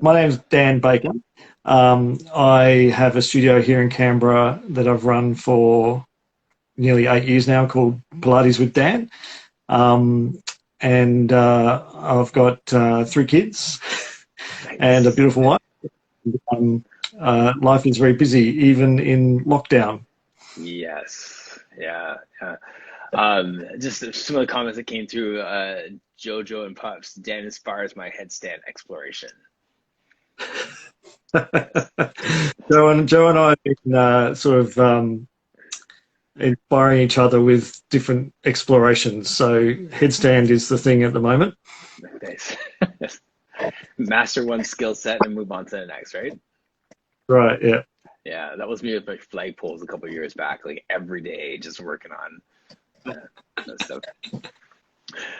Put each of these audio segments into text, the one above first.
My name's Dan Baker. I have a studio here in Canberra that I've run for nearly 8 years now called Pilates with Dan. Um, and I've got 3 kids and a Nice. beautiful wife. Um, Life is very busy, even in lockdown. Yes. Yeah. Yeah. Just some of the comments that came through. Jojo and Pups. Dan inspires my headstand exploration. Nice. Joe and I have been sort of inspiring each other with different explorations. So headstand is the thing at the moment. Nice. Master one skill set and move on to the next, right? Right, yeah. Yeah, that was me with my flag poles a couple of years back, like every day, just working on that stuff.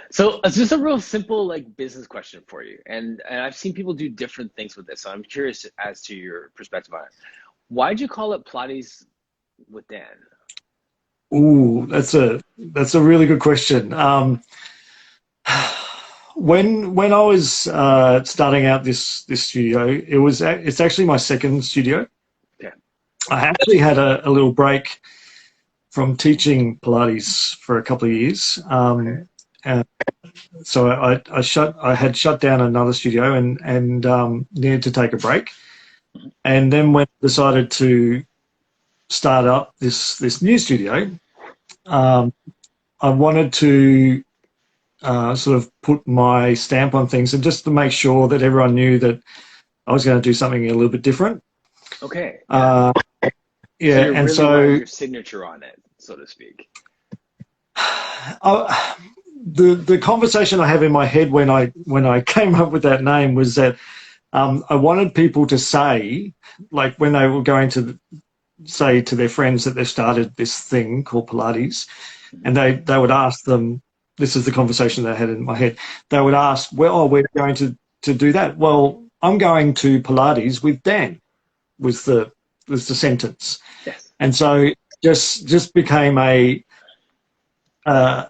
So it's just a real simple like business question for you, and I've seen people do different things with this, so I'm curious as to your perspective on it. Why'd you call it Pilates with Dan? Ooh, that's a really good question. When I was starting out this studio, it's actually my second studio. Okay. I actually had a little break from teaching Pilates for a couple of years. Okay. And so I had shut down another studio and needed to take a break. And then when I decided to start up this new studio, um, I wanted to sort of put my stamp on things and just to make sure that everyone knew that I was going to do something a little bit different. Okay. Yeah. Uh, So yeah, you and really wanted so your signature on it, so to speak. the conversation I have in my head when I came up with that name was that I wanted people to say, like when they were going to say to their friends that they started this thing called Pilates, and they would ask them, this is the conversation that I had in my head, they would ask, well, oh, we're going to do that. Well, I'm going to Pilates with Dan, was the sentence. Yes. And so just became uh,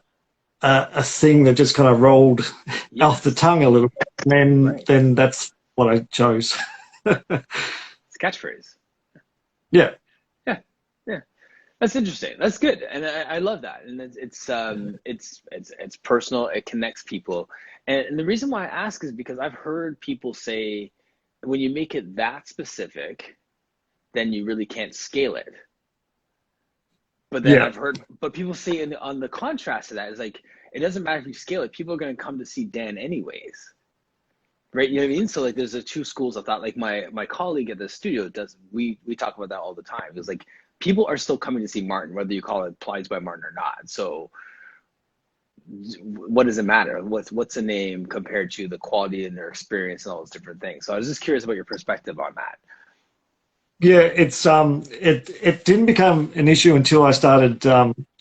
a thing that just kind of rolled off the Yes. tongue a little bit. And then, Right. then that's what I chose. It's a catchphrase. Yeah. Yeah. Yeah. That's interesting. That's good, and I love that. And it's personal. It connects people, and the reason why I ask is because I've heard people say when you make it that specific, then you really can't scale it. But then Yeah. I've heard, but people say on the contrast to that is like it doesn't matter if you scale it. People are going to come to see Dan anyways, right? You know what I mean? So like there's the two schools of thought. Like my colleague at the studio does. We talk about that all the time. It's like people are still coming to see Martin, whether you call it Plies by Martin or not. So what does it matter? What's a name compared to the quality and their experience and all those different things? So I was just curious about your perspective on that. Yeah, it didn't become an issue until I started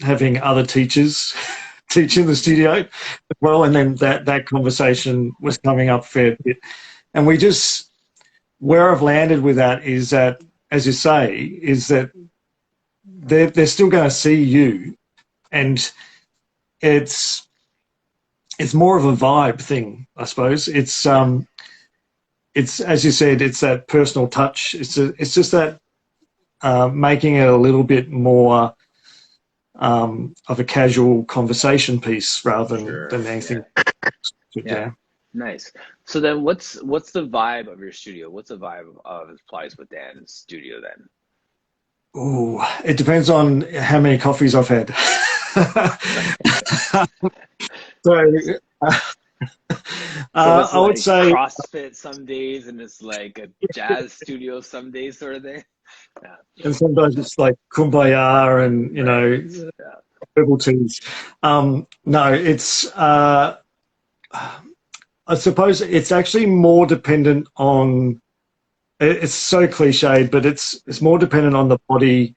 having other teachers teach in the studio as well, and then that conversation was coming up a fair bit. And we just where I've landed with that is that, as you say, is that they're still going to see you, and it's it's more of a vibe thing, I suppose. Yeah. It's as you said, it's that personal touch. It's just that making it a little bit more of a casual conversation piece rather than Sure. anything. Yeah. Yeah. Yeah. Nice. So then what's the vibe of your studio? What's the vibe of Plies with Dan's studio then? Ooh, it depends on how many coffees I've had. So uh, So it's I would like say, CrossFit some days and it's like a jazz studio some days sort of thing. Yeah. and sometimes it's like kumbaya and Right. Yeah. herbal teas. No, it's I suppose it's actually more dependent on. It's so cliched, but it's more dependent on the body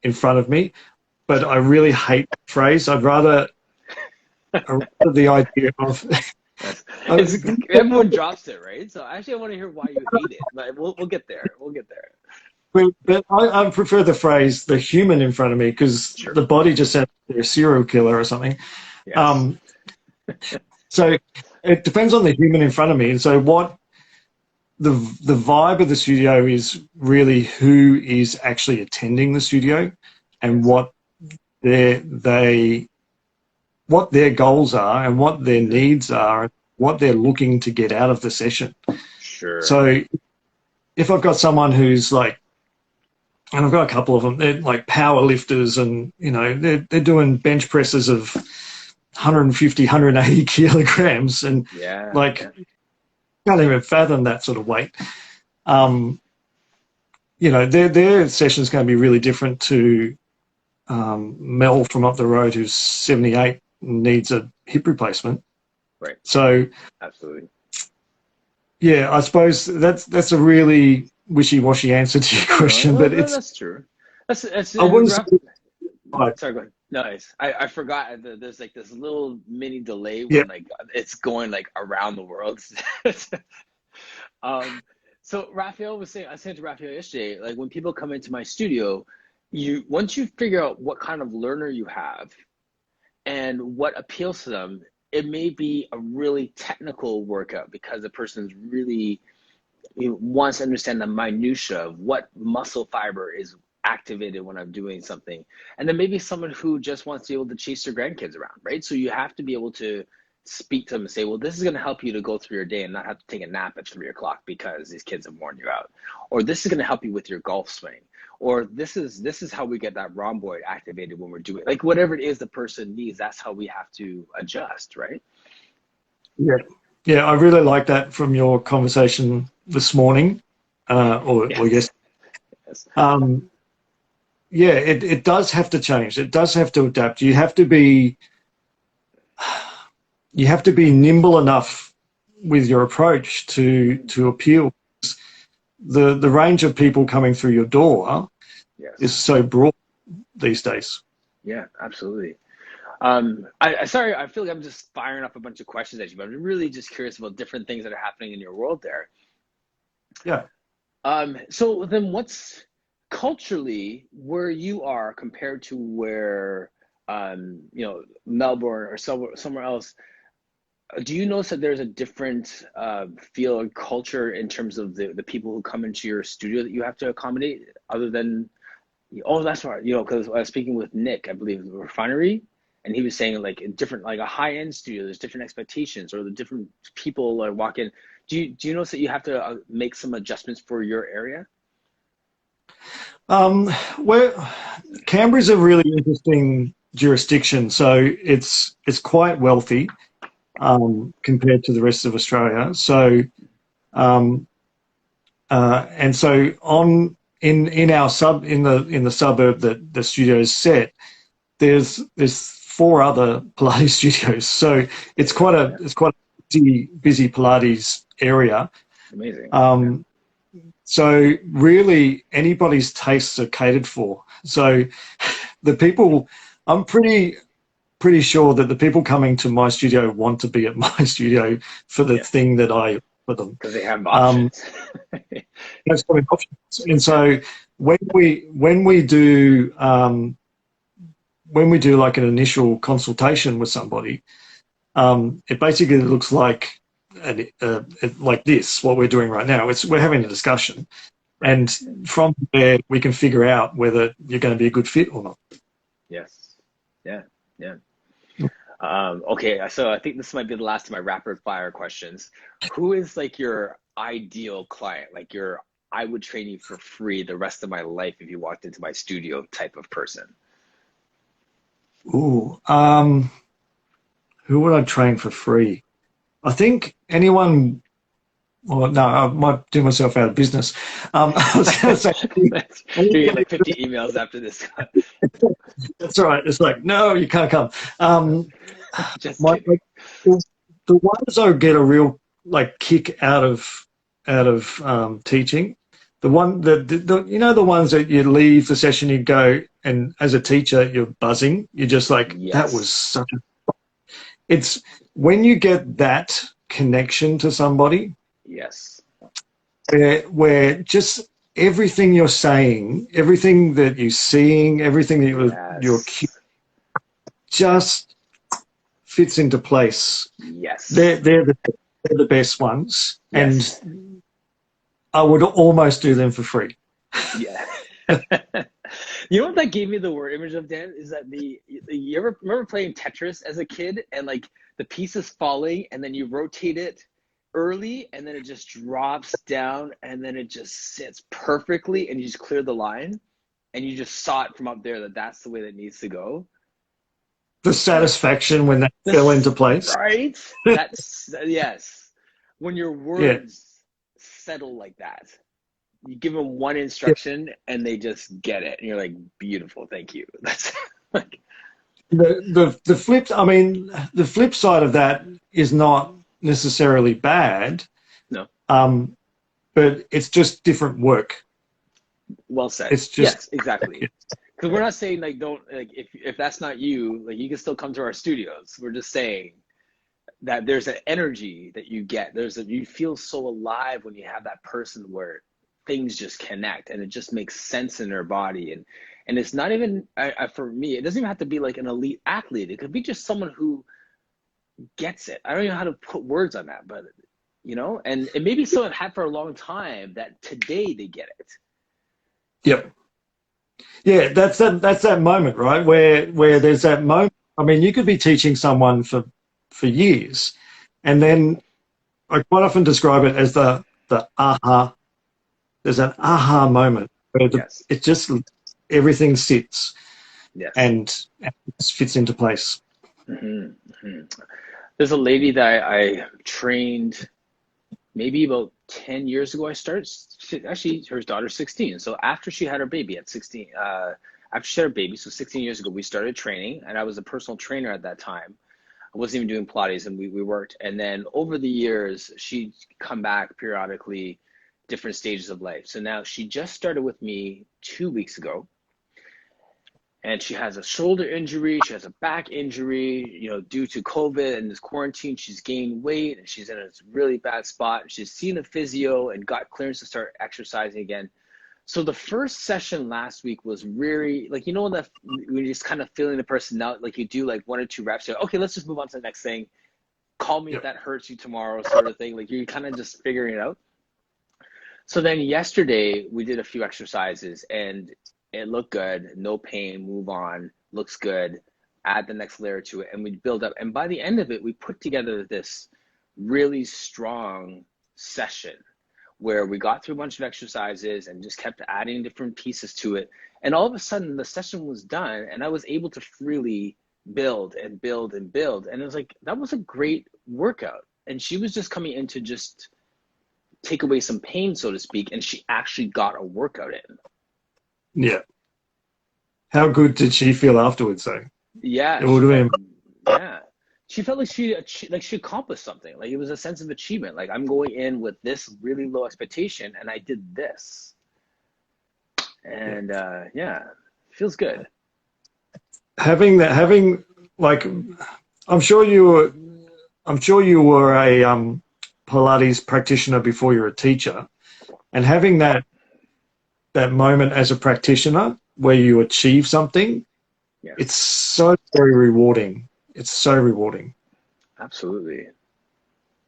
in front of me. But I really hate the phrase. I rather the idea of. That's, I- it's everyone drops it, right? So actually I want to hear why you hate it. But we'll get there. We'll get there. but I prefer the phrase "the human in front of me" because Sure. the body just sounds like a serial killer or something. Yes. Um, so it depends on the human in front of me, and so the vibe of the studio is really who is actually attending the studio and what what their goals are and what their needs are, what they're looking to get out of the session. Sure. So if I've got someone who's like, and I've got a couple of them, they're like power lifters and, you know, they're doing bench presses of 150, 180 kilograms and can't even fathom that sort of weight. You know, their session's going to be really different to Mel from up the road who's 78 and needs a hip replacement. Right. So absolutely. Yeah, I suppose that's a really wishy-washy answer to your question, but it's that's true. That's I wouldn't say, sorry, go ahead. Nice. I forgot that there's like this little mini delay when yeah. like it's going like around the world. So Raphael was saying, I said to Raphael yesterday, like when people come into my studio, once you figure out what kind of learner you have and what appeals to them, it may be a really technical workout because the person's really wants to understand the minutia of what muscle fiber is activated when I'm doing something. And then maybe someone who just wants to be able to chase their grandkids around, right? So you have to be able to speak to them and say, well, this is going to help you to go through your day and not have to take a nap at 3 o'clock because these kids have worn you out. Or this is going to help you with your golf swing. Or this is how we get that rhomboid activated when we're doing, like whatever it is the person needs, that's how we have to adjust, right? Yeah. Yeah, I really like that from your conversation this morning, or yes. Yeah, it does have to change. It does have to adapt. You have to be nimble enough with your approach to appeal. The range of people coming through your door is so broad these days. Yeah, absolutely. Sorry, I feel like I'm just firing up a bunch of questions at you, but I'm really just curious about different things that are happening in your world there. Yeah. So then what's culturally where you are compared to where, Melbourne or somewhere else, do you notice that there's a different feel and culture in terms of the people who come into your studio that you have to accommodate other than, that's right, because I was speaking with Nick, I believe, the refinery, and he was saying like a different, like a high-end studio, there's different expectations or the different people like walk in. Do you notice that you have to make some adjustments for your area? Canberra's a really interesting jurisdiction, so it's quite wealthy compared to the rest of Australia. So, and so in our in the suburb that the studio is set, there's 4 other Pilates studios. So it's quite a busy Pilates area. Amazing. So really anybody's tastes are catered for. So the people, I'm pretty sure that the people coming to my studio want to be at my studio for the thing that I offer them. Because they have options. That's options. And so when we do like an initial consultation with somebody, it basically looks like this, what we're doing right now. We're having a discussion, and from there we can figure out whether you're going to be a good fit or not. Yes. Yeah. Okay, so I think this might be the last of my rapid fire questions. Who is like your ideal client? Like I would train you for free the rest of my life if you walked into my studio type of person. Ooh, who would I train for free? I think anyone. Well, no, I might do myself out of business. I was going to say, you get like 50 emails after this. That's all right. It's like, no, you can't come. Just the ones I get a real kick out of teaching. The one the ones that you leave the session, you go, and as a teacher you're buzzing. You're just like, that was such a. It's when you get that connection to somebody. Yes. Where just everything you're saying, everything that you're seeing, everything that you're just fits into place. Yes. They're the best ones. Yes. And I would almost do them for free. Yeah. You know what that gave me the word image of, Dan, is that you ever remember playing Tetris as a kid and like the piece is falling and then you rotate it early and then it just drops down and then it just sits perfectly and you just clear the line and you just saw it from up there that that's the way that it needs to go. The satisfaction when that fell into This, place. right? That's yes. When your Yeah. words settle like that, you give them one Yeah. instruction and they just get it, and you're like, beautiful, thank you. That's like, The flip, I mean, the flip side of that is not necessarily bad, no, um, but it's just different work. well said. It's just, Yes, exactly. Because we're not saying like don't like if that's not you, like you can still come to our studios. We're just saying that there's an energy that you get. You feel so alive when you have that person where things just connect and it just makes sense in their body and it's not even for me. It doesn't even have to be like an elite athlete. It could be just someone who gets it. I don't know how to put words on that, but and it may be someone had for a long time that today they get it. yep. Yeah, that's that moment, right? Where there's that moment. I mean, you could be teaching someone for years, and then I quite often describe it as the aha. There's an aha moment where Yes. it just everything sits Yes. and it just fits into place. Mm-hmm. There's a lady that I trained maybe about 10 years ago. I started, actually, her daughter's 16. So after she had her baby at 16, after she had her baby, so 16 years ago, we started training, and I was a personal trainer at that time. I wasn't even doing Pilates, and we worked. And then over the years, she'd come back periodically, different stages of life. So now she just started with me 2 weeks ago, and she has a shoulder injury, she has a back injury, due to COVID and this quarantine. She's gained weight and she's in a really bad spot. She's seen a physio and got clearance to start exercising again. So the first session last week was really like, that when you're just kind of feeling the person out, like you do like 1 or 2 reps, you're like, okay, let's just move on to the next thing. Call me if Yep. that hurts you tomorrow, sort of thing. Like you're kind of just figuring it out. So then yesterday we did a few exercises and it looked good, no pain, move on, looks good, add the next layer to it, and we build up. And by the end of it, we put together this really strong session where we got through a bunch of exercises and just kept adding different pieces to it. And all of a sudden the session was done and I was able to freely build and build and build. And it was like, that was a great workout. And she was just coming in to just take away some pain, so to speak, and she actually got a workout in. Yeah. How good did she feel afterwards, though? Yeah, It she would have felt been. yeah. She felt like she accomplished something. Like it was a sense of achievement. Like I'm going in with this really low expectation and I did this. Yeah. And yeah, feels good. Having like, I'm sure you were, a Pilates practitioner before you're a teacher, and having that moment as a practitioner where you achieve something, Yeah, it's so very rewarding. It's so rewarding. absolutely.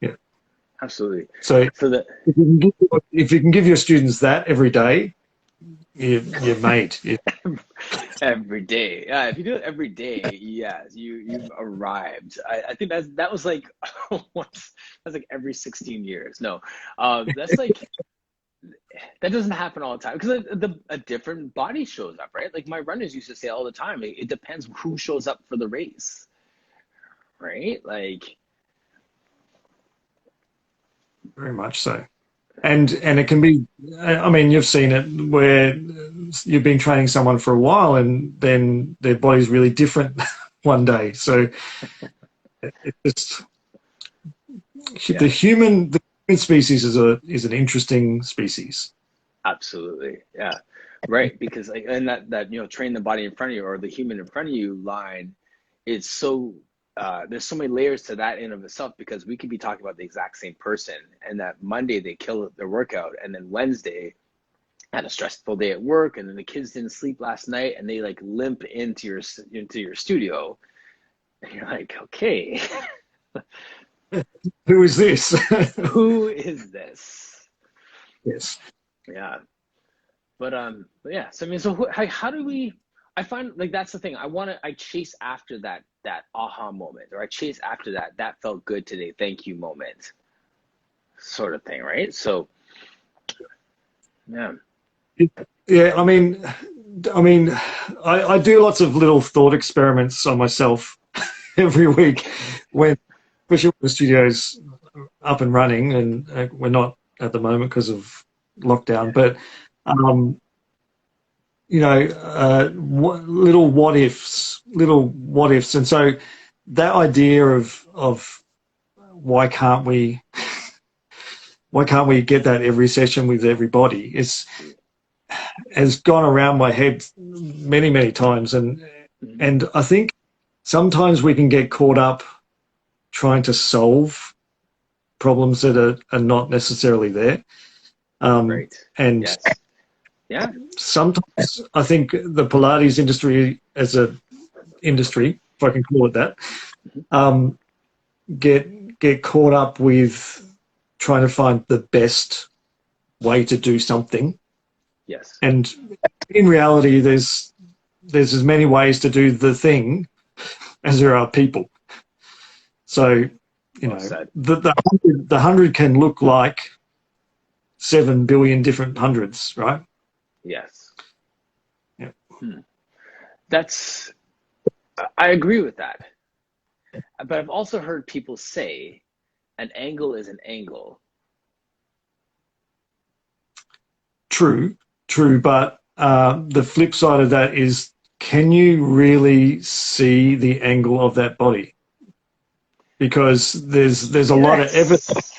Yeah. Absolutely. So So that if you can give your students that every day, you're made. every day. Yeah, if you do it every day, yes, you've arrived. I think that was like once that's like every 16 years. No. That's like that doesn't happen all the time because a different body shows up, right? Like my runners used to say all the time, it depends who shows up for the race, right? Like, Very much so. And it can be, I mean, you've seen it where you've been training someone for a while and then their body's really different one day. So it's yeah, the human species is an interesting species. absolutely, yeah, right. Because like, and that train the body in front of you or the human in front of you line, it's so there's so many layers to that in of itself because we could be talking about the exact same person and that Monday they kill their workout and then Wednesday had a stressful day at work and then the kids didn't sleep last night and they like limp into your studio and you're like, okay, Who is this? who is this? Yes. Yeah. But yeah, so I mean, so how do we, I find like that's the thing. I chase after that aha moment, or I chase after that felt good today, thank you moment sort of thing, right? So yeah. Yeah, I do lots of little thought experiments on myself every week, when, especially when the studio's up and running, and we're not at the moment because of lockdown. But little what ifs, and so that idea of why can't we get that every session with everybody has gone around my head many times, and I think sometimes we can get caught up trying to solve problems that are not necessarily there. Right. And Yes. Yeah. sometimes I think the Pilates industry, as a industry, if I can call it that, get caught up with trying to find the best way to do something. Yes. And in reality, there's as many ways to do the thing as there are people. So, Well said. the 100 can look like 7 billion different hundreds, right? Yes. Yeah. I agree with that. But I've also heard people say an angle is an angle. True, but the flip side of that is, can you really see the angle of that body? Because there's a lot of evidence,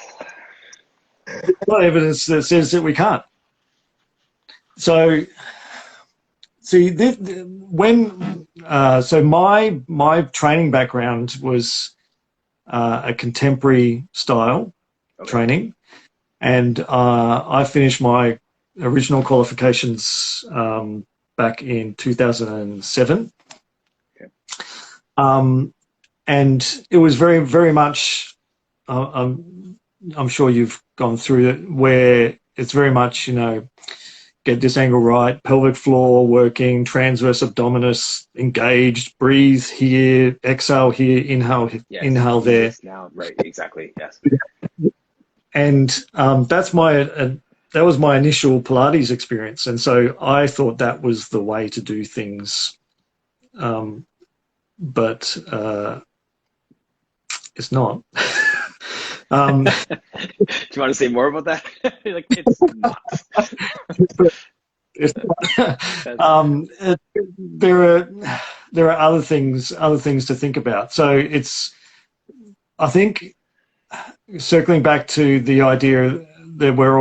that says that we can't. So, see, so my training background was a contemporary style training, and I finished my original qualifications back in 2007. Okay. And it was very much, I'm sure you've gone through it, where it's very much, get this angle right, pelvic floor working, transverse abdominis engaged, breathe here, exhale here, inhale, yes. inhale there. Yes, now, right, exactly, yes. And that was my initial Pilates experience. And so I thought that was the way to do things. But it's not. Do you want to say more about that? Like, it's not. It's not. There are other things to think about. So I think, circling back to the idea that we're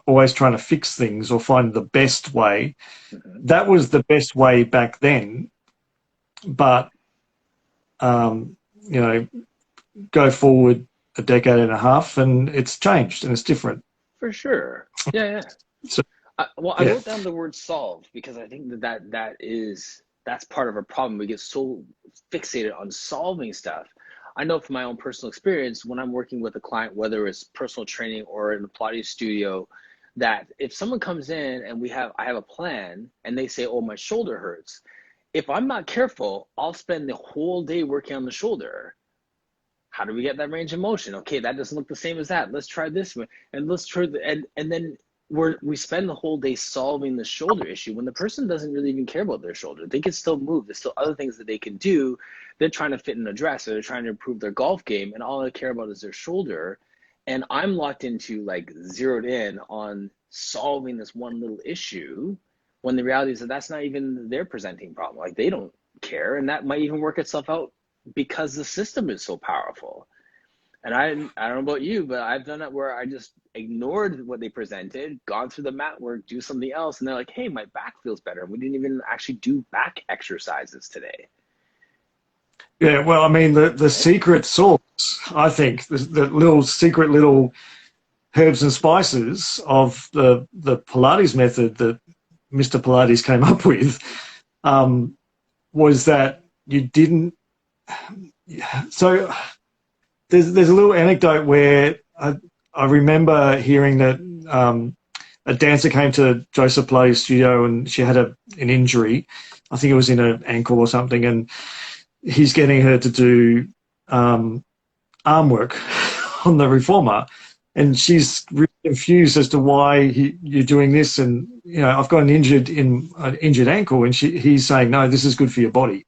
always trying to fix things or find the best way. That was the best way back then, but go forward a decade and a half, and it's changed and it's different. For sure. Yeah. So, I wrote down the word solved because I think that's part of our problem. We get so fixated on solving stuff. I know from my own personal experience, when I'm working with a client, whether it's personal training or in the Pilates studio, that if someone comes in and I have a plan and they say, oh, my shoulder hurts. If I'm not careful, I'll spend the whole day working on the shoulder. How do we get that range of motion? Okay, that doesn't look the same as that. Let's try this one. And let's try and then we spend the whole day solving the shoulder issue when the person doesn't really even care about their shoulder. They can still move. There's still other things that they can do. They're trying to fit in a dress, or they're trying to improve their golf game, and all they care about is their shoulder. And I'm locked into, like, zeroed in on solving this one little issue, when the reality is that that's not even their presenting problem. Like, they don't care, and that might even work itself out because the system is so powerful. And I don't know about you, but I've done it where I just ignored what they presented, gone through the mat work, do something else, and they're like, hey, my back feels better. And we didn't even actually do back exercises today. Yeah, well, I mean, the secret sauce, I think, the little secret little herbs and spices of the Pilates method that Mr. Pilates came up with, was that you didn't. So there's a little anecdote where I remember hearing that a dancer came to Joseph Play's studio and she had an injury. I think it was in an ankle or something, and he's getting her to do arm work on the reformer, and she's really confused as to why you're doing this. And I've got an injured ankle, and he's saying, no, this is good for your body.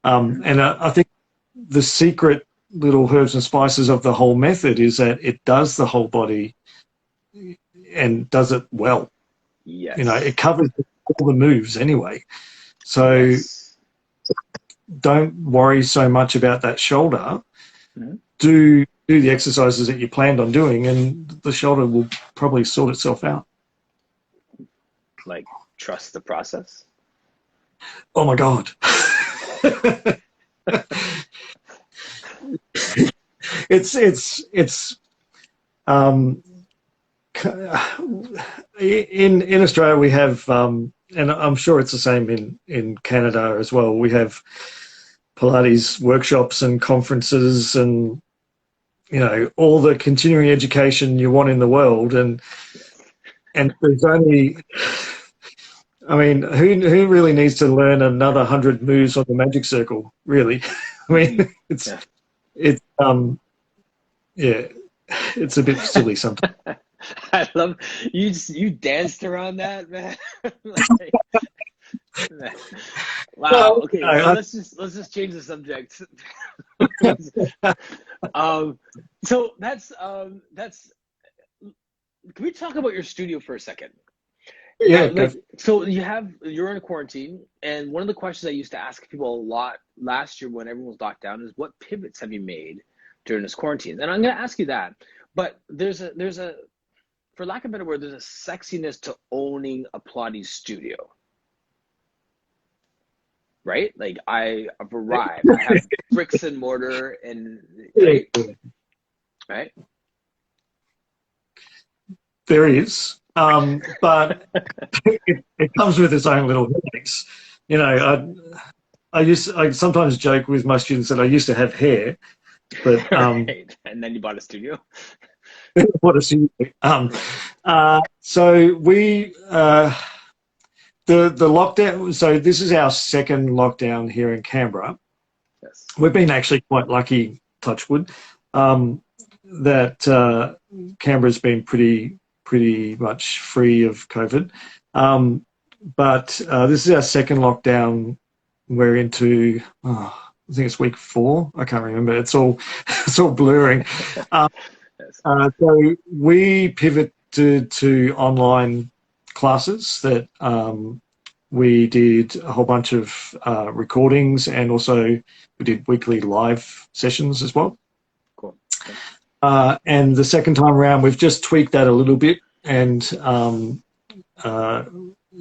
And I think the secret little herbs and spices of the whole method is that it does the whole body and does it well. Yes. It covers all the moves anyway. So yes. Don't worry so much about that shoulder. Mm-hmm. Do the exercises that you planned on doing, and the shoulder will probably sort itself out. Like, trust the process? Oh my God. It's in Australia we have, and I'm sure it's the same in Canada as well, we have Pilates workshops and conferences and all the continuing education you want in the world, and there's only, I mean, who really needs to learn another 100 moves on the magic circle, really? I mean, it's a bit silly sometimes. I love you danced around that, man. Wow. Okay, so let's just change the subject. So that's can we talk about your studio for a second? Yeah. So you're in a quarantine, and one of the questions I used to ask people a lot last year when everyone was locked down is, what pivots have you made during this quarantine? And I'm going to ask you that, but there's a for lack of a better word, there's a sexiness to owning a Pilates studio, right? Like, I've arrived, I have bricks and mortar, and right? There is, but it comes with its own little headaches. I sometimes joke with my students that I used to have hair, but right. And then you bought a studio. What a studio. So we the lockdown. So this is our second lockdown here in Canberra. Yes. We've been actually quite lucky, touch wood, that Canberra's been pretty much free of COVID. But this is our second lockdown. We're into, I think it's week 4. I can't remember. It's all blurring. So we pivoted to online classes that we did a whole bunch of recordings, and also we did weekly live sessions as well. Cool. And the second time around, we've just tweaked that a little bit, and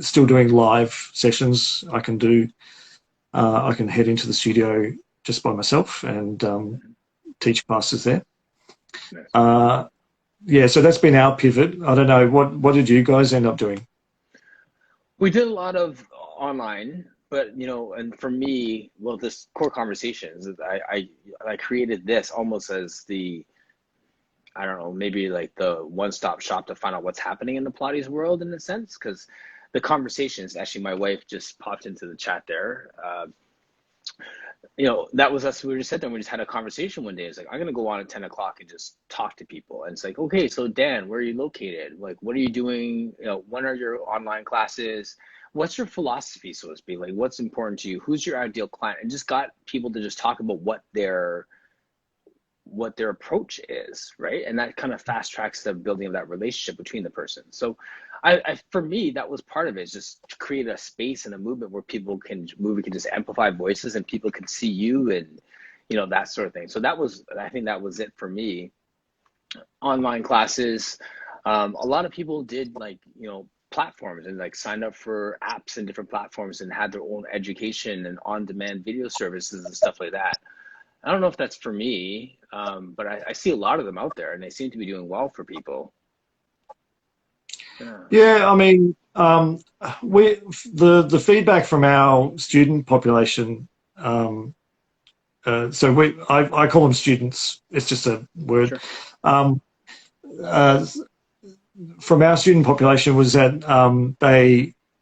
still doing live sessions. I can head into the studio just by myself and teach classes there. Nice. So that's been our pivot. I don't know, what did you guys end up doing? We did a lot of online, but and for me, well, this core conversations, I created this almost as the, I don't know, maybe like the one-stop shop to find out what's happening in the Pilates world, in a sense, because the conversations, actually, my wife just popped into the chat there. That was us. We just sat there and we just had a conversation one day. It's like, I'm going to go on at 10 o'clock and just talk to people. And it's like, okay, so Dan, where are you located? Like, what are you doing? When are your online classes? What's your philosophy, so to speak? Like, what's important to you? Who's your ideal client? And just got people to just talk about what their approach is, right? And that kind of fast tracks the building of that relationship between the person. So I for me, that was part of it, is just to create a space and a movement where people can just amplify voices and people can see you, and that sort of thing. So I think that was it for me. Online classes, a lot of people did platforms and signed up for apps and different platforms and had their own education and on-demand video services and stuff like that. I don't know if that's for me, but I see a lot of them out there, and they seem to be doing well for people. Yeah, I mean, the feedback from our student population. So I call them students. It's just a word. Sure. from our student population was that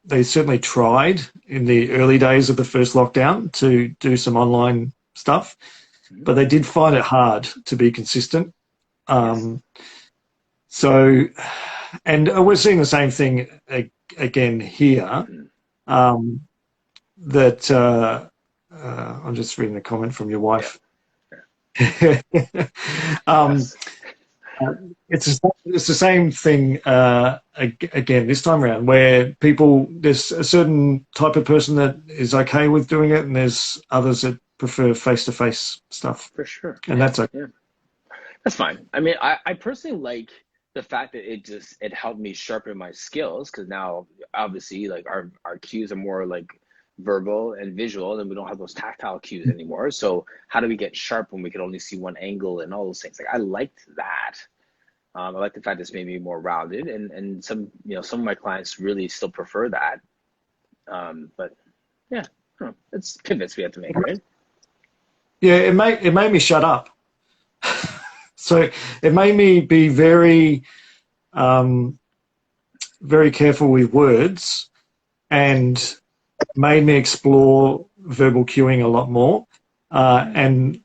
they certainly tried in the early days of the first lockdown to do some online stuff, but they did find it hard to be consistent. So, and we're seeing the same thing again here. That I'm just reading a comment from your wife. It's the same thing again this time around, where there's a certain type of person that is okay with doing it, and there's others that prefer face-to-face stuff. For sure. And that's okay. Yeah. That's fine. I mean, I personally like the fact that it helped me sharpen my skills, because now obviously like our cues are more like verbal and visual, and we don't have those tactile cues anymore. So how do we get sharp when we can only see one angle and all those things? Like I liked that. I like the fact it's made me more rounded, and some of my clients really still prefer that. But yeah, I don't know. It's pivots we have to make, right? Yeah, it made me shut up. So it made me be very, very careful with words, and made me explore verbal cueing a lot more. And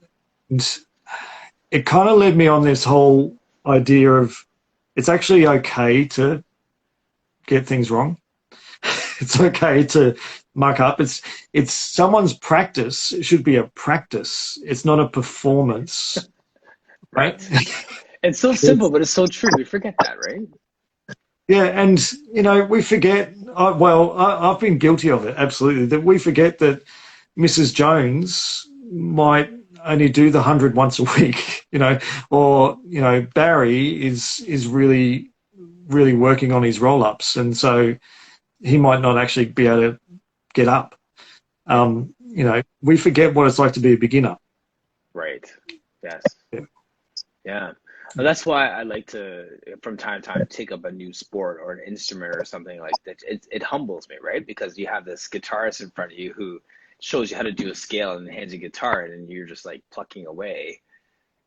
it kind of led me on this whole idea of it's actually okay to get things wrong. It's okay to muck up. It's someone's practice. It should be a practice. It's not a performance. Right? It's so simple, but it's so true. We forget that, right? Yeah, and we forget. I've been guilty of it, absolutely. That we forget that Mrs. Jones might only do the 100 once a week, or Barry is really, really working on his roll-ups, and so he might not actually be able to get up. We forget what it's like to be a beginner. Right. Yes. Yeah. Well, that's why I like to, from time to time, take up a new sport or an instrument or something like that. It humbles me, right? Because you have this guitarist in front of you who shows you how to do a scale and hands you a guitar, and you're just like plucking away,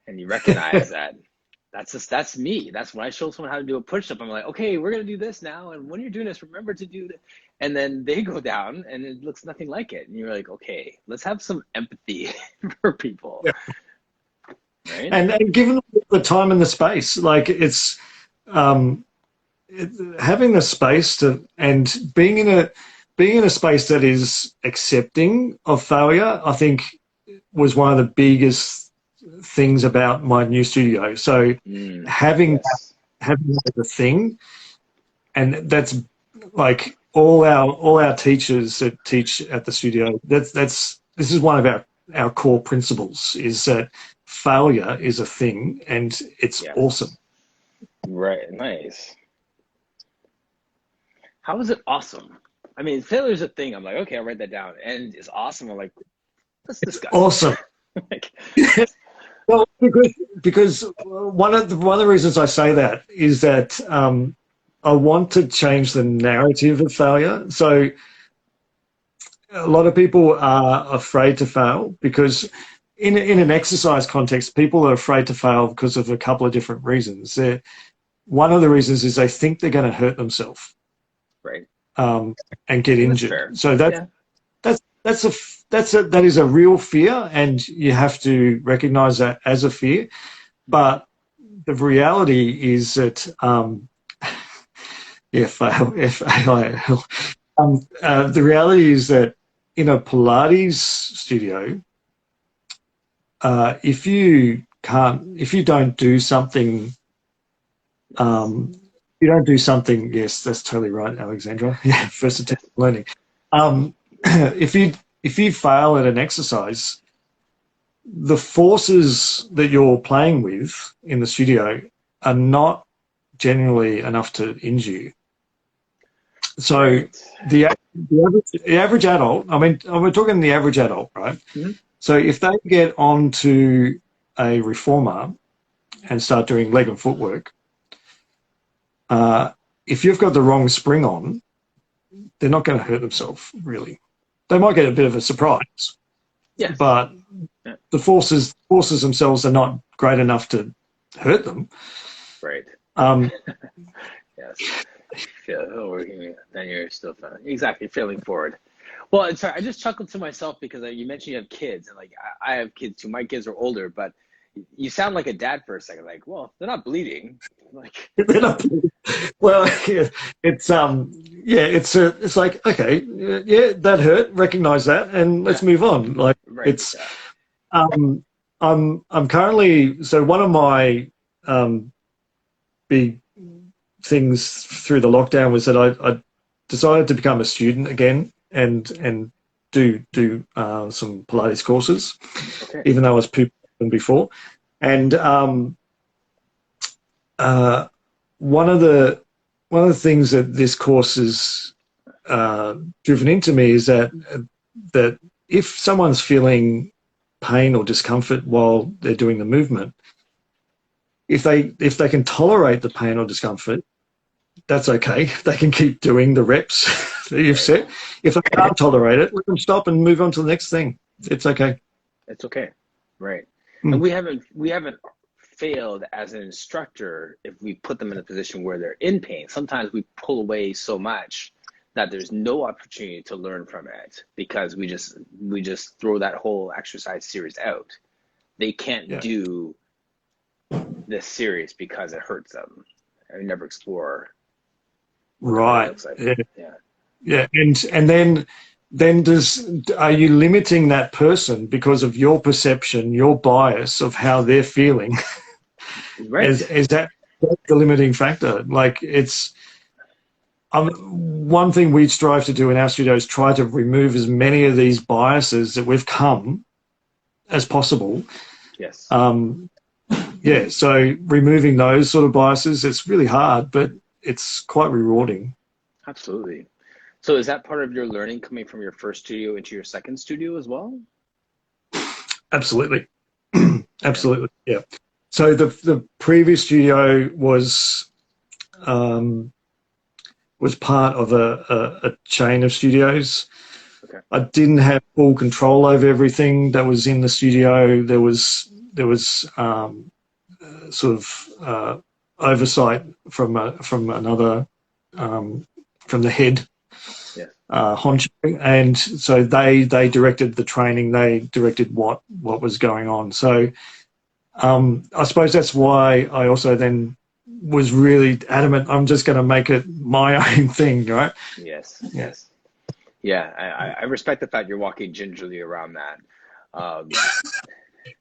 and you recognize that that's me. That's when I show someone how to do a push-up. I'm like, okay, we're gonna do this now, and when you're doing this, remember to do that. And then they go down, and it looks nothing like it, and you're like, okay, let's have some empathy for people. Yeah. Right? And given the time and the space, like it's having the space to, and being in a space that is accepting of failure, I think was one of the biggest things about my new studio. So having that as a thing, and that's like all our teachers that teach at the studio. This is one of our core principles, is that failure is a thing, and it's awesome. Right. Nice. How is it awesome? I mean, failure is a thing. I'm like, okay, I'll write that down. And it's awesome. I'm like, let's discuss. Awesome. Well, because one of the reasons I say that is that I want to change the narrative of failure. So a lot of people are afraid to fail because in an exercise context, people are afraid to fail because of a couple of different reasons. One of the reasons is they think they're going to hurt themselves, right, and get injured. So that is a real fear, and you have to recognize that as a fear. But the reality is that F-A-I-L. The reality is that in a Pilates studio, if you don't do something, yes, that's totally right, Alexandra. Yeah, first attempt at learning. If you fail at an exercise, the forces that you're playing with in the studio are not generally enough to injure you. So the average adult, I mean, we're talking the average adult, right? Mm-hmm. So if they get onto a reformer and start doing leg and footwork, if you've got the wrong spring on, they're not going to hurt themselves, really. They might get a bit of a surprise, but the forces themselves are not great enough to hurt them. Right. Yes. Then you're still exactly failing forward. Well, sorry, I just chuckled to myself because you mentioned you have kids, and like I have kids too. My kids are older, but you sound like a dad for a second. Like, well, they're not bleeding. Like, They're not, well, yeah, it's like, okay, yeah, that hurt. Recognize that, and let's yeah, move on. Like, right. it's Yeah. I'm currently, so one of my big things through the lockdown was that I decided to become a student again and do some Pilates courses, Okay. even though I was pooping before. And one of the things that this course has driven into me is that if someone's feeling pain or discomfort while they're doing the movement, if they can tolerate the pain or discomfort, that's okay. They can keep doing the reps that you've set. If they can't tolerate it, let them stop and move on to the next thing. It's okay. It's okay. Right. And Mm. we haven't failed as an instructor if we put them in a position where they're in pain. Sometimes we pull away so much that there's no opportunity to learn from it because we just throw that whole exercise series out. They can't do this series because it hurts them. I never explore Right. looks like. Yeah. Yeah. And then are you limiting that person because of your perception, your bias of how they're feeling? Right. Is that the limiting factor? Like, it's one thing we strive to do in our studio is try to remove as many of these biases that we've come as possible. Yes. Yeah, so removing those sort of biases, it's really hard, but it's quite rewarding. Absolutely. So is that part of your learning coming from your first studio into your second studio as well? Absolutely. Absolutely, yeah. So the previous studio was part of a chain of studios. Okay. I didn't have full control over everything that was in the studio. There was sort of oversight from another from the head honcho, and so they directed the training. They directed what was going on. So I suppose that's why I also then was really adamant. I'm just going to make it my own thing, right? Yes. Yeah. Yes. Yeah, I respect the fact you're walking gingerly around that.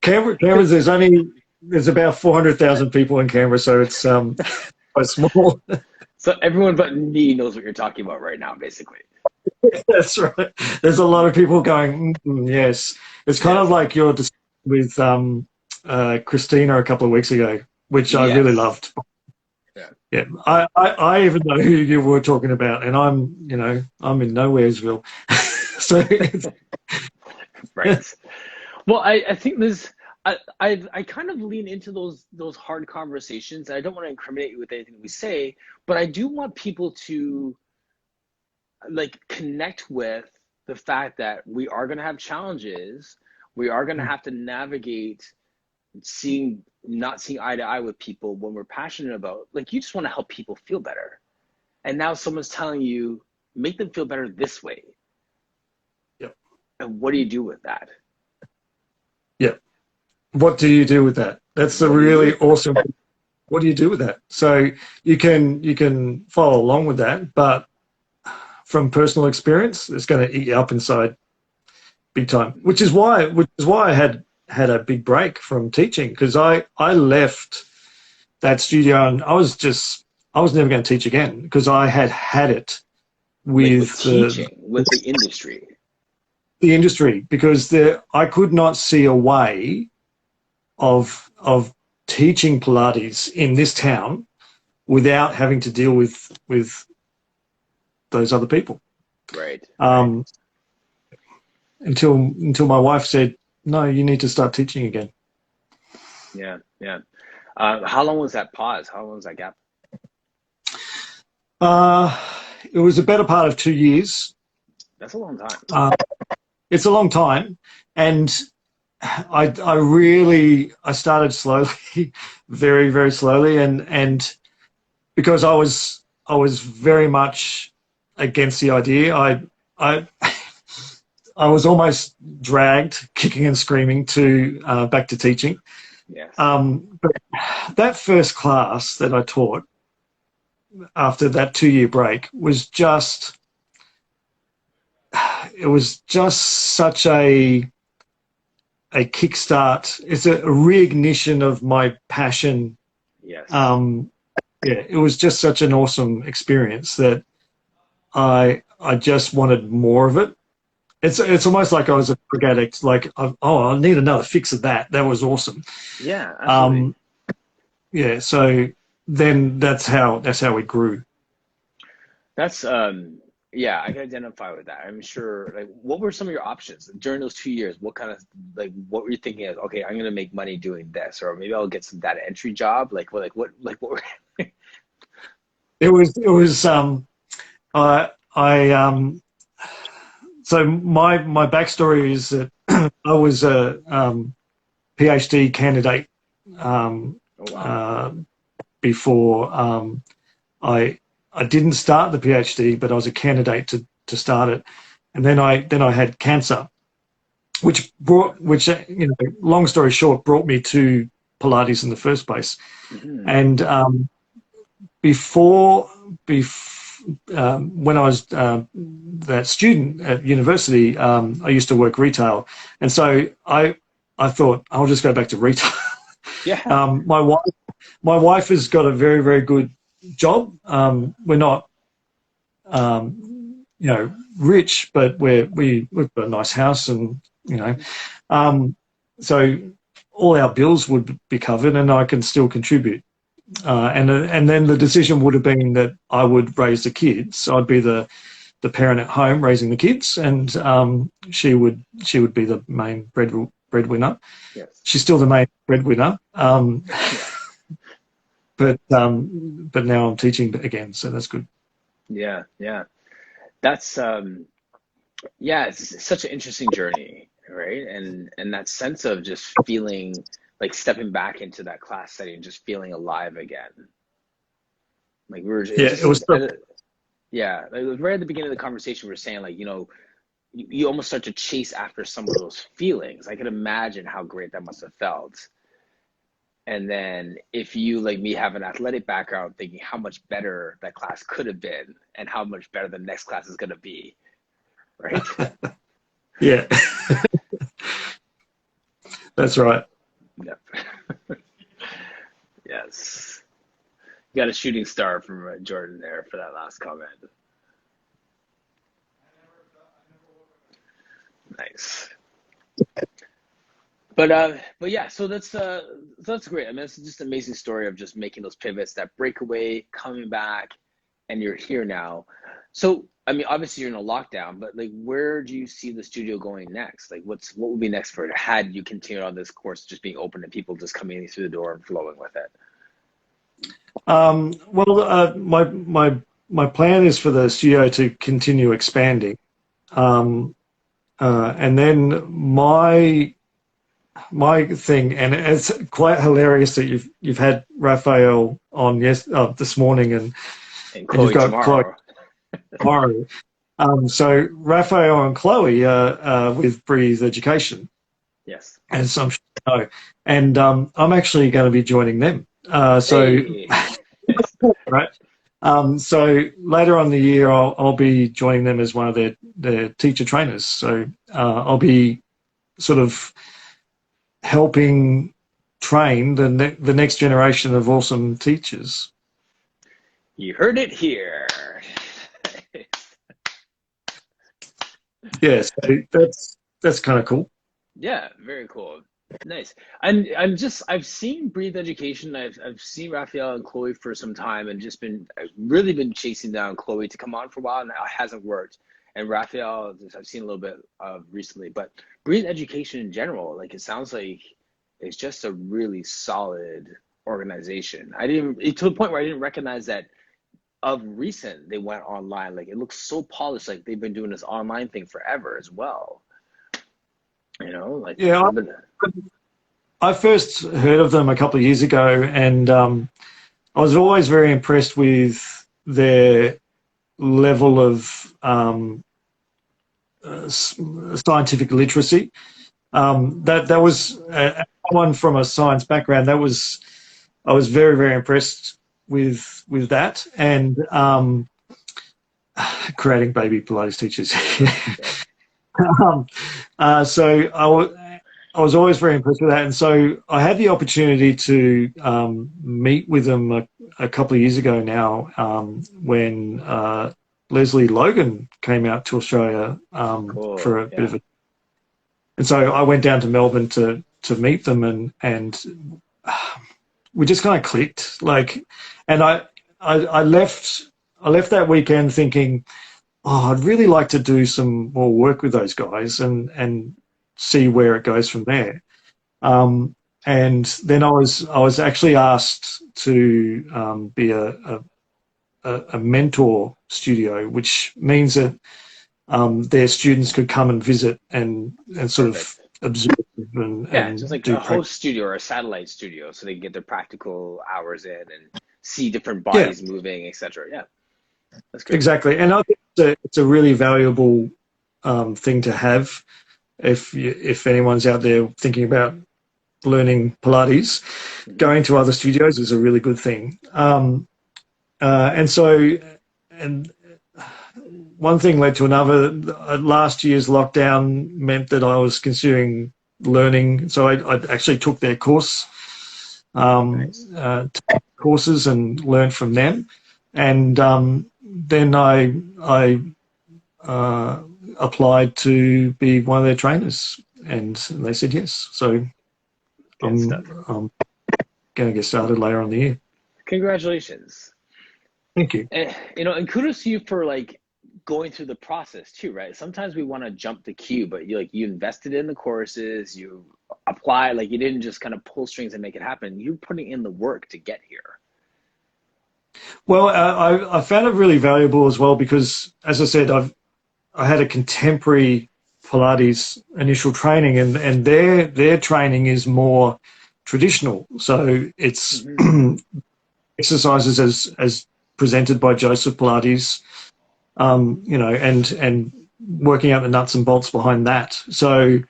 Canberra, there's about 400,000 people in Canberra, so it's quite small. So everyone but me knows what you're talking about right now, basically. That's right. There's a lot of people going, yes. It's kind of like your discussion with Christina a couple of weeks ago, which I really loved. Yeah, I even know who you were talking about, and I'm in Nowheresville. So right. Well, I think I kind of lean into those hard conversations. I don't want to incriminate you with anything we say, but I do want people to like connect with the fact that we are going to have challenges. We are going to have to navigate not seeing eye to eye with people when we're passionate about, like, you just want to help people feel better. And now someone's telling you, make them feel better this way. Yep. And what do you do with that? Yep. What do you do with that? That's the really awesome. What do you do with that? So you can follow along with that, but from personal experience, it's going to eat you up inside big time, which is why I had a big break from teaching, because I left that studio and I was never going to teach again, because I had it with teaching, with the industry. The industry, because I could not see a way of teaching Pilates in this town without having to deal with those other people. Right. Until my wife said, no, you need to start teaching again. Yeah. How long was that pause? How long was that gap? It was a better part of 2 years. That's a long time. It's a long time, and I started slowly, very, very slowly, and because I was was very much against the idea. I I was almost dragged, kicking and screaming, to back to teaching. Yes. But that first class that I taught after that 2-year break was just, it was just such a kickstart. It's a reignition of my passion. Yes. Yeah, it was just such an awesome experience that I just wanted more of it. It's almost like I was a drug addict. Like, I need another fix of that. That was awesome. Yeah, absolutely. Yeah. So then that's how we grew. That's yeah, I can identify with that. I'm sure. Like, what were some of your options during those 2 years? What kind of, like, what were you thinking of? Okay, I'm gonna make money doing this, or maybe I'll get some data entry job. What were It was I so my backstory is that I was a PhD candidate oh wow. before I didn't start the PhD, but I was a candidate to start it, and then I had cancer, which long story short, brought me to Pilates in the first place. Mm-hmm. And before when I was that student at university, I used to work retail, and so I thought I'll just go back to retail. Yeah. My wife has got a very, very good job. We're not rich, but we've got a nice house, and so all our bills would be covered, and I can still contribute. And then the decision would have been that I would raise the kids. So I'd be the parent at home raising the kids, and she would be the main breadwinner. Yes. She's still the main breadwinner. But now I'm teaching again, so that's good. Yeah, yeah. That's yeah, it's such an interesting journey, right? And that sense of just feeling like stepping back into that class setting, just feeling alive again. Like we were It was. yeah, like it was right at the beginning of the conversation we were saying, like, you almost start to chase after some of those feelings. I could imagine how great that must have felt. And then if you, like me, have an athletic background, thinking how much better that class could have been and how much better the next class is going to be, right? Yeah. That's right. Yep. Yes. You got a shooting star from Jordan there for that last comment. Nice. But yeah, so that's great. I mean, it's just an amazing story of just making those pivots, that breakaway, coming back, and you're here now. So, I mean, obviously you're in a lockdown, but like, where do you see the studio going next? Like, what would be next for it? Had you continued on this course, just being open to people just coming through the door and flowing with it? Well, my plan is for the studio to continue expanding, and then my thing, and it's quite hilarious that you've had Raphael on this morning, and Chloe you've got tomorrow. Chloe tomorrow. So Raphael and Chloe are with Breathe Education. Yes. As I'm sure you know, and I'm actually going to be joining them. Hey. Right. So later on in the year, I'll be joining them as one of their teacher trainers. So I'll be sort of helping train the next generation of awesome teachers. You heard it here. Yes, that's kind of cool. Yeah, very cool. Nice. I've seen Breathe Education. I've seen Raphael and Chloe for some time, and I've really been chasing down Chloe to come on for a while, and it hasn't worked. And Raphael, I've seen a little bit of recently, but Breathe Education in general, like, it sounds like it's just a really solid organization. To the point where I didn't recognize that of recent they went online. Like, it looks so polished, like they've been doing this online thing forever as well. Like, yeah. I first heard of them a couple of years ago, and I was always very impressed with their level of scientific literacy. That was one from a science background. I was very, very impressed with that, and creating baby Pilates teachers. um, so I was always very impressed with that, and so I had the opportunity to meet with them a couple of years ago now, when Leslie Logan came out to Australia Cool. for a bit Yeah. of a, and so I went down to Melbourne to meet them, and we just kind of clicked. Like, and I left that weekend thinking, oh, I'd really like to do some more work with those guys and see where it goes from there. And then I was actually asked to be a mentor studio, which means that their students could come and visit and sort of Perfect. observe Yeah, just and like do a practice. host studio or a satellite studio, so they can get their practical hours in and see different Yeah, bodies moving, etc. Yeah, that's great. exactly. And I think it's a really valuable thing to have if anyone's out there thinking about learning Pilates. Hmm. Going to other studios is a really good thing. And so, and one thing led to another. Last year's lockdown meant that I was considering learning. So I actually took their Nice. courses and learned from them. And then I uh, applied to be one of their trainers, and they said yes. So Good stuff. I'm going to get started later on in the year. Congratulations. Thank you. And and kudos to you for like going through the process too, right? Sometimes we want to jump the queue, but you invested in the courses, you apply, like you didn't just kind of pull strings and make it happen. You're putting in the work to get here. Well, I found it really valuable as well because, as I said, I had a contemporary Pilates initial training, and their training is more traditional. So it's Hmm. exercises as presented by Joseph Pilates, and working out the nuts and bolts behind that. So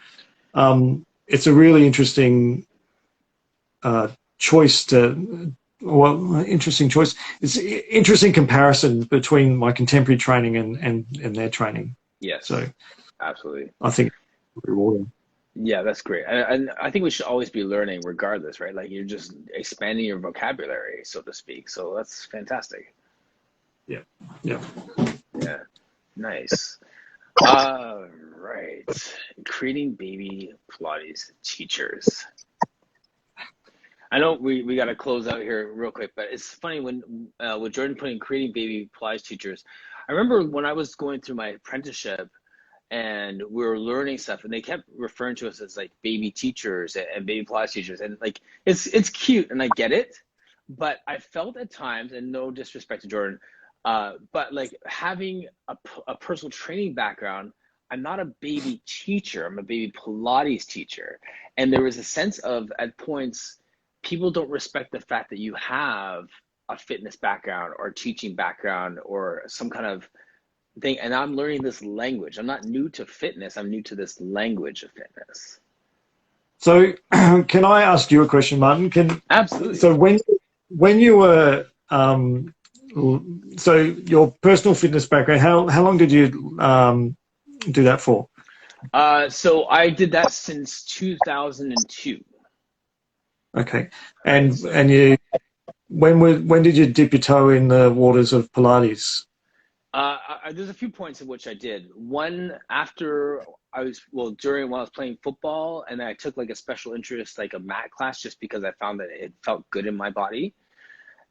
it's a really interesting uh, choice to. Well, interesting choice. It's interesting comparison between my contemporary training and their training. So Yes, absolutely. I think it's rewarding. Yeah, that's great. And I think we should always be learning regardless, right? Like you're just expanding your vocabulary, so to speak. So that's fantastic. Yeah, yeah. Yeah, nice. Right. Creating baby Pilates teachers. I know we got to close out here real quick, but it's funny when with Jordan putting creating baby Pilates teachers. I remember when I was going through my apprenticeship and we were learning stuff, and they kept referring to us as like baby teachers and baby Pilates teachers, and like it's cute, and I get it, but I felt at times, and no disrespect to Jordan, but like having a personal training background, I'm not a baby teacher. I'm a baby Pilates teacher, and there was a sense of at points people don't respect the fact that you have a fitness background or teaching background or some kind of thing, and I'm learning this language. I'm not new to fitness, I'm new to this language of fitness. So can I ask you a question, Martin? Can Absolutely. so when you were so your personal fitness background, how long did you do that for? So I did that since 2002, Okay, right? and So you when did you dip your toe in the waters of Pilates? there's a few points in which I did. One after I was, well, during while I was playing football, and then I took like a special interest, like a mat class, just because I found that it felt good in my body.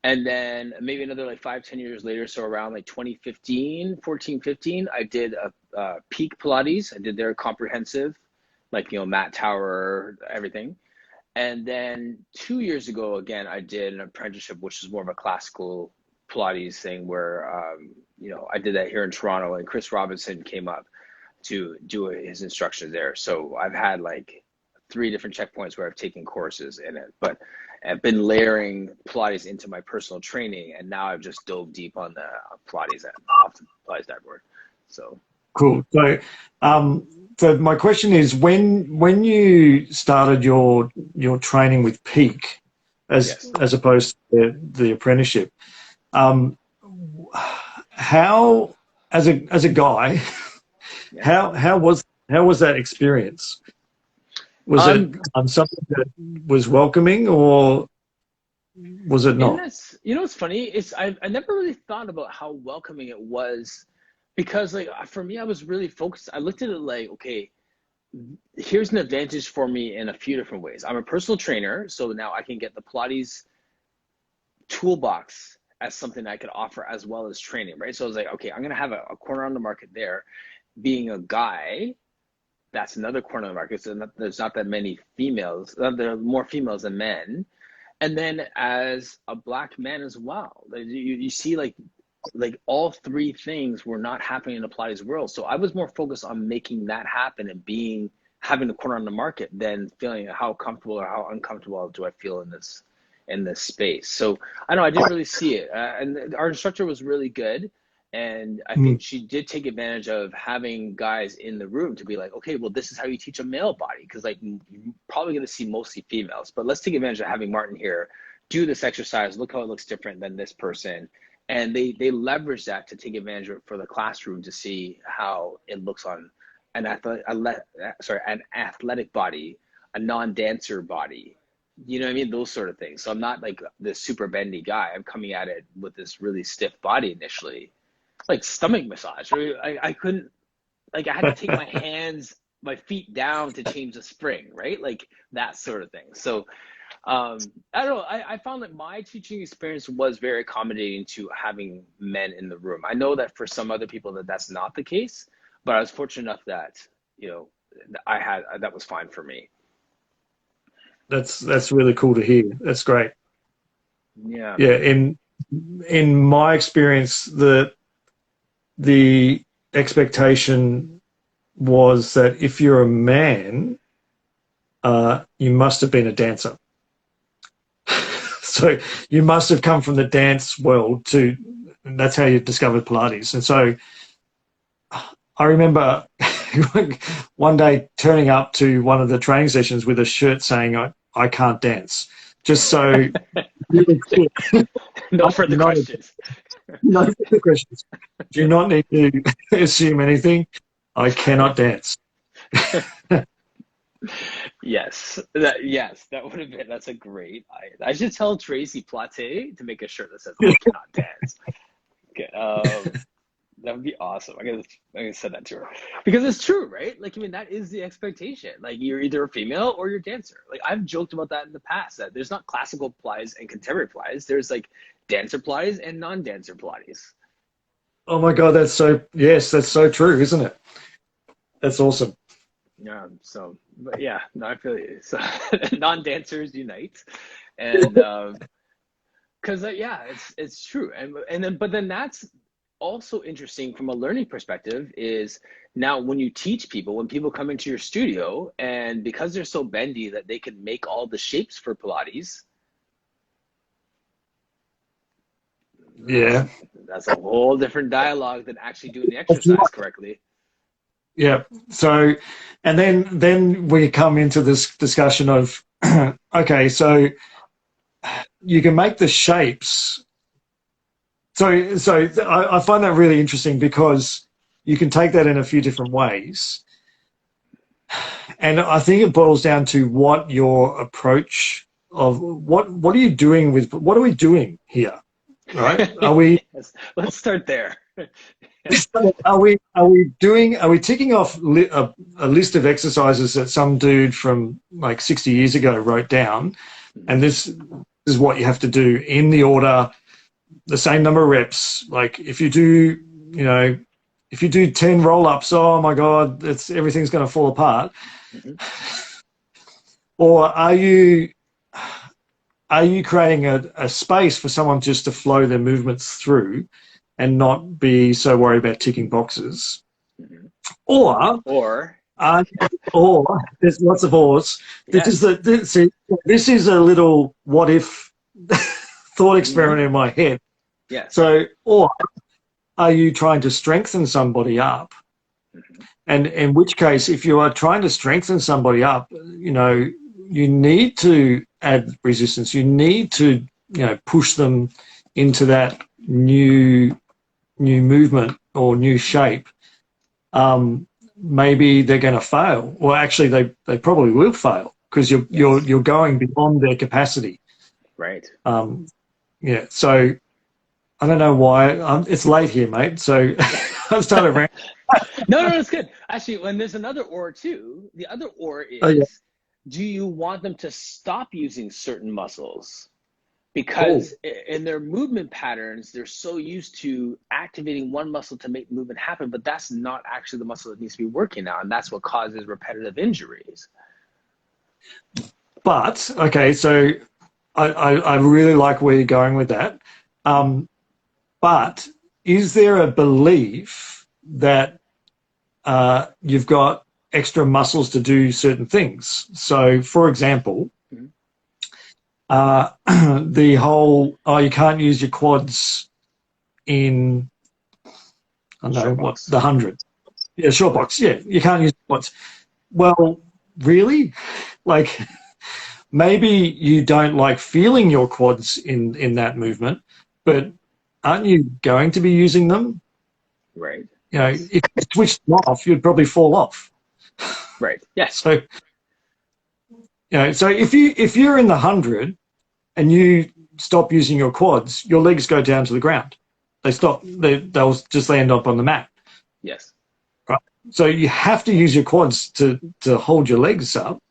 And then maybe another like 5, 10 years later, so around like 2015, 14, 15, I did a peak Pilates. I did their comprehensive, like, mat tower, everything. And then 2 years ago, again, I did an apprenticeship, which is more of a classical Pilates thing where, I did that here in Toronto, and Chris Robinson came up to do his instruction there. So I've had like three different checkpoints where I've taken courses in it. But I've been layering Pilates into my personal training, and now I've just dove deep on the Pilates and off the Pilates dashboard. So Cool. So my question is, when you started your training with Peak, yes. as opposed to the apprenticeship, how as a guy, Yeah. how was that experience? Was it something that was welcoming, or was it And not? that's, you know, what's funny is I never really thought about how welcoming it was, because like for me, I was really focused. I looked at it like, okay, here's an advantage for me in a few different ways. I'm a personal trainer, so now I can get the Pilates toolbox as something I could offer as well as training, right? So I was like, okay, I'm gonna have a corner on the market there. Being a guy, that's another corner of the market. So there's not that many females. There are more females than men. And then as a black man as well, you see like all three things were not happening in the Pilates world. So I was more focused on making that happen and having the corner on the market than feeling how comfortable or how uncomfortable do I feel in this space. So I know I didn't really see it, and our instructor was really good. And I think she did take advantage of having guys in the room to be like, okay, well, this is how you teach a male body. Because like you're probably going to see mostly females, but let's take advantage of having Martin here, do this exercise. Look how it looks different than this person. And they leverage that to take advantage of it for the classroom to see how it looks on an athletic body, a non-dancer body. You know what I mean? Those sort of things. So I'm not like this super bendy guy. I'm coming at it with this really stiff body initially, like stomach massage. I couldn't, like I had to take my feet down to change the spring, right? Like that sort of thing. So I don't know. I found that my teaching experience was very accommodating to having men in the room. I know that for some other people that's not the case, but I was fortunate enough that, you know, that was fine for me. That's really cool to hear. That's great. Yeah. Yeah. In my experience, the expectation was that if you're a man, you must have been a dancer. So you must have come from the dance world and that's how you discovered Pilates. And so I remember one day turning up to one of the training sessions with a shirt saying, I can't dance. Just so really clear. No further questions. No further questions. Do not need to assume anything. I cannot dance. Yes, that would have been. That's a great. I should tell Tracy Plate to make a shirt that says "I cannot dance." Okay, that would be awesome. I'm gonna send that to her because it's true, right? Like, I mean, that is the expectation. Like, you're either a female or you're a dancer. Like, I've joked about that in the past, that there's not classical Pilates and contemporary Pilates. There's like dancer Pilates and non-dancer Pilates. Oh my God, that's so true, isn't it? That's awesome. Yeah. So, but yeah, no, I feel you. So, non-dancers unite, and because yeah, it's true, but then that's also interesting from a learning perspective is now when you teach people, when people come into your studio and because they're so bendy that they can make all the shapes for Pilates. Yeah. That's a whole different dialogue than actually doing the exercise correctly. Yeah. So, and then we come into this discussion of, okay, so you can make the shapes. So I find that really interesting because you can take that in a few different ways. And I think it boils down to what your approach of what are you doing with, what are we doing here? Right? Are we, Yes. Let's start there. are we ticking off a list of exercises that some dude from like 60 years ago wrote down, and this is what you have to do in the order, the same number of reps. Like if you do 10 roll-ups, oh my God, everything's going to fall apart. Mm-hmm. Or are you creating a space for someone just to flow their movements through and not be so worried about ticking boxes? Mm-hmm. Or Uh, or there's lots of ors. Yes. See, this is a little what if thought Hmm. experiment in my head. Yes. So, or are you trying to strengthen somebody up? Hmm. And in which case, if you are trying to strengthen somebody up, you need to add resistance. You need to, push them into that new movement or new shape. Maybe they're going to fail. Well, actually, they probably will fail because Yes. you're going beyond their capacity. Right. Um, yeah. So I don't know why. It's late here, mate. So I started ranting. No, no, it's good. Actually, when there's another or too, the other or Oh, yeah. is, do you want them to stop using certain muscles? Oh, Because in their movement patterns, they're so used to activating one muscle to make movement happen, but that's not actually the muscle that needs to be working now, and that's what causes repetitive injuries. but okay. So I really like where you're going with that. Um, but is there a belief that you've got extra muscles to do certain things? So, for example, Mm-hmm. the whole, oh, you can't use your quads in, I don't know, Short what, box. the 100. Yeah, short box. Yeah, you can't use quads. Well, really? Like, maybe you don't like feeling your quads in that movement, but aren't you going to be using them? Right. If Yes. you switched them off, you'd probably fall off. Right. Yeah. So, so if you're in the 100 and you stop using your quads, your legs go down to the ground. They stop. They'll just land up on the mat. Yes. Right. So you have to use your quads to hold your legs up.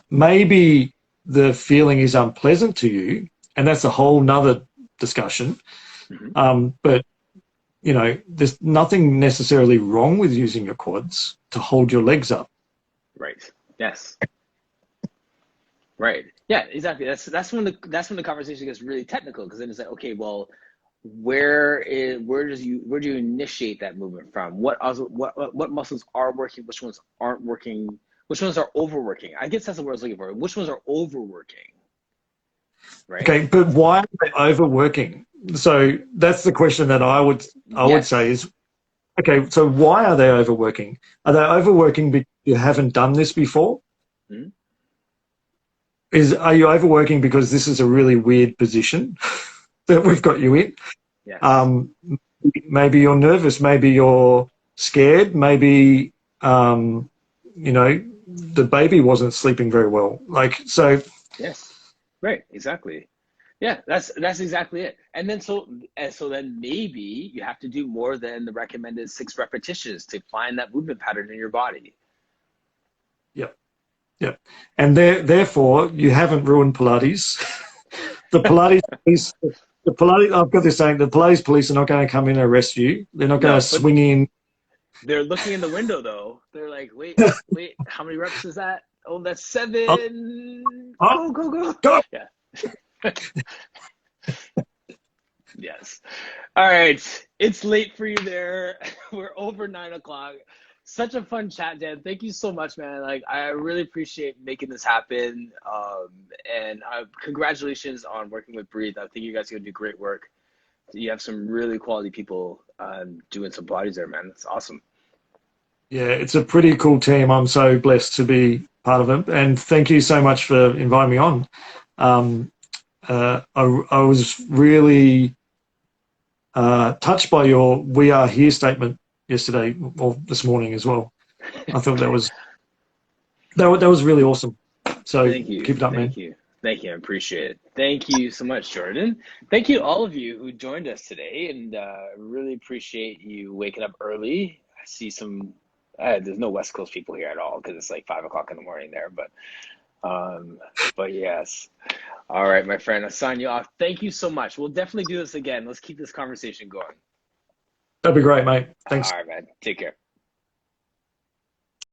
Maybe the feeling is unpleasant to you, and that's a whole nother discussion. Hmm. But there's nothing necessarily wrong with using your quads to hold your legs up. Right. Yes. Right. Yeah. Exactly. That's when the conversation gets really technical because then it's like, okay, well, where do you initiate that movement from? What muscles are working? Which ones aren't working? Which ones are overworking? I guess that's the word I was looking for. Which ones are overworking? Right. Okay, but why are they overworking? So that's the question that I would say Yes. is, okay, so why are they overworking? Are they overworking because you haven't done this before? Mhm. Are you overworking because this is a really weird position that we've got you in? Yes. Um, Maybe you're nervous, maybe you're scared, maybe the baby wasn't sleeping very well. Like so, Yes. Right. Exactly. Yeah, that's exactly it. And so then maybe you have to do more than the recommended 6 repetitions to find that movement pattern in your body. yeah, yeah, and therefore you haven't ruined Pilates. The Pilates police, the Pilates. I've got this saying: the Pilates police are not going to come in and arrest you. They're not going No, to but swing in. they're looking in the window though. They're like, wait, wait, how many reps is that? Oh, that's Oh, 7. oh, Go, go, go. go. Yeah. Yes. All right. It's late for you there. We're over 9 o'clock. Such a fun chat, Dan. Thank you so much, man. Like, I really appreciate making this happen. And congratulations on working with Breathe. I think you guys are gonna do great work. You have some really quality people doing some bodies there, man. That's awesome. Yeah, it's a pretty cool team. I'm so blessed to be part of it, and thank you so much for inviting me on. Um, I was really touched by your "We Are Here" statement yesterday or this morning as well. I thought that was really awesome. So Thank you. keep it up, man. Thank you. Thank you. I appreciate it. Thank you so much, Jordan. Thank you, all of you who joined us today, and really appreciate you waking up early. I see some. There's no West Coast people here at all because it's like 5 o'clock in the morning there. Um, but yes. All right, my friend. I sign you off. Thank you so much. We'll definitely do this again. Let's keep this conversation going. That'd be great, mate. Thanks. All right, man. Take care.